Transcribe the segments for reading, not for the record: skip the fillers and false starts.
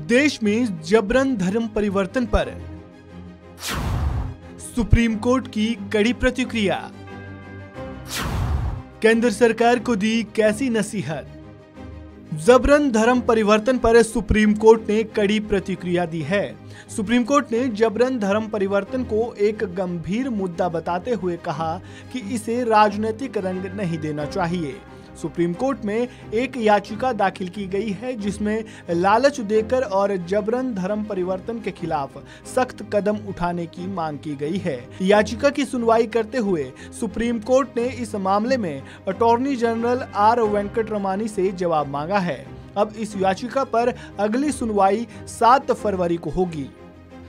देश में जबरन धर्म परिवर्तन पर सुप्रीम कोर्ट की कड़ी प्रतिक्रिया। केंद्र सरकार को दी कैसी नसीहत। जबरन धर्म परिवर्तन पर सुप्रीम कोर्ट ने कड़ी प्रतिक्रिया दी है। सुप्रीम कोर्ट ने जबरन धर्म परिवर्तन को एक गंभीर मुद्दा बताते हुए कहा कि इसे राजनीतिक रंग नहीं देना चाहिए। सुप्रीम कोर्ट में एक याचिका दाखिल की गई है जिसमें लालच देकर और जबरन धर्म परिवर्तन के खिलाफ सख्त कदम उठाने की मांग की गई है। याचिका की सुनवाई करते हुए सुप्रीम कोर्ट ने इस मामले में अटॉर्नी जनरल आर वेंकटरमणी से जवाब मांगा है। अब इस याचिका पर अगली सुनवाई 7 फरवरी को होगी।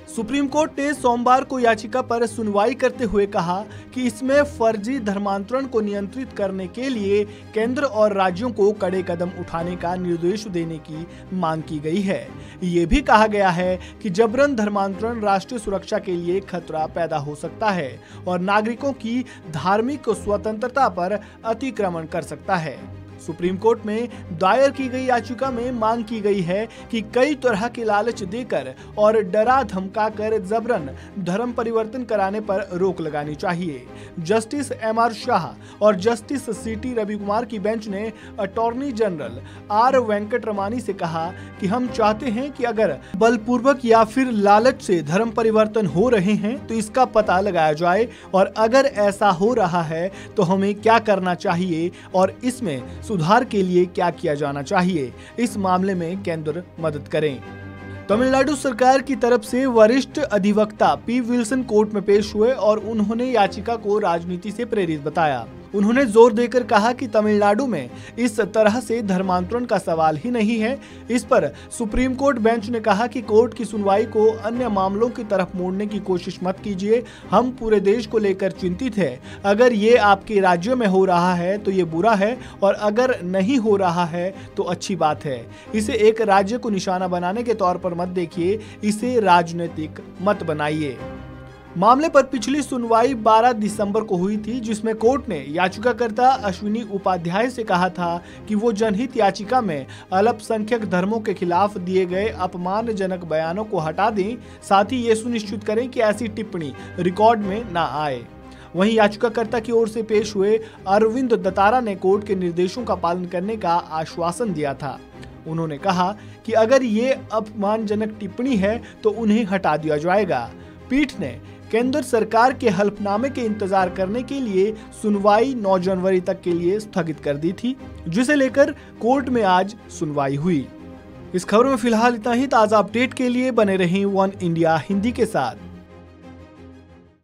सुप्रीम कोर्ट ने सोमवार को याचिका पर सुनवाई करते हुए कहा कि इसमें फर्जी धर्मांतरण को नियंत्रित करने के लिए केंद्र और राज्यों को कड़े कदम उठाने का निर्देश देने की मांग की गई है। ये भी कहा गया है कि जबरन धर्मांतरण राष्ट्रीय सुरक्षा के लिए खतरा पैदा हो सकता है और नागरिकों की धार्मिक स्वतंत्रता पर अतिक्रमण कर सकता है। सुप्रीम कोर्ट में दायर की गई याचिका में मांग की गई है कि कई तरह के लालच देकर और डरा धमकाकर जबरन धर्म परिवर्तन कराने पर रोक लगानी चाहिए। Justice MR. शाह और जस्टिस सी.टी. रविकुमार की बेंच ने अटॉर्नी जनरल आर वेंकटरमणी से कहा कि हम चाहते हैं कि अगर बलपूर्वक या फिर लालच से धर्म परिवर्तन हो रहे हैं तो इसका पता लगाया जाए और अगर ऐसा हो रहा है तो हमें क्या करना चाहिए और इसमें सुधार के लिए क्या किया जाना चाहिए। इस मामले में केंद्र मदद करें। तमिलनाडु सरकार की तरफ से वरिष्ठ अधिवक्ता पी. विल्सन कोर्ट में पेश हुए और उन्होंने याचिका को राजनीति से प्रेरित बताया। उन्होंने जोर देकर कहा कि तमिलनाडु में इस तरह से धर्मांतरण का सवाल ही नहीं है। इस पर सुप्रीम कोर्ट बेंच ने कहा कि कोर्ट की सुनवाई को अन्य मामलों की तरफ मोड़ने की कोशिश मत कीजिए। हम पूरे देश को लेकर चिंतित हैं। अगर ये आपके राज्य में हो रहा है तो ये बुरा है और अगर नहीं हो रहा है तो अच्छी बात है। इसे एक राज्य को निशाना बनाने के तौर पर मत देखिए, इसे राजनीतिक मत बनाइए। मामले पर पिछली सुनवाई 12 दिसंबर को हुई थी, जिसमें कोर्ट ने याचिकाकर्ता अश्विनी उपाध्याय से कहा था कि वो जनहित याचिका में अल्पसंख्यक धर्मों के खिलाफ दिए गए अपमानजनक बयानों को हटा दें, साथ ही ये सुनिश्चित करें कि ऐसी टिप्पणी रिकॉर्ड में ना आए। वहीं याचिकाकर्ता की ओर से पेश हुए अरविंद दतारा ने कोर्ट के निर्देशों का पालन करने का आश्वासन दिया था। उन्होंने कहा कि अगर ये अपमानजनक टिप्पणी है तो उन्हें हटा दिया जाएगा। पीठ ने केंद्र सरकार के हल्फनामे के इंतजार करने के लिए सुनवाई 9 जनवरी तक के लिए स्थगित कर दी थी, जिसे लेकर कोर्ट में आज सुनवाई हुई। इस खबर में फिलहाल इतना ही। ताजा अपडेट के लिए बने रहें वन इंडिया हिंदी के साथ।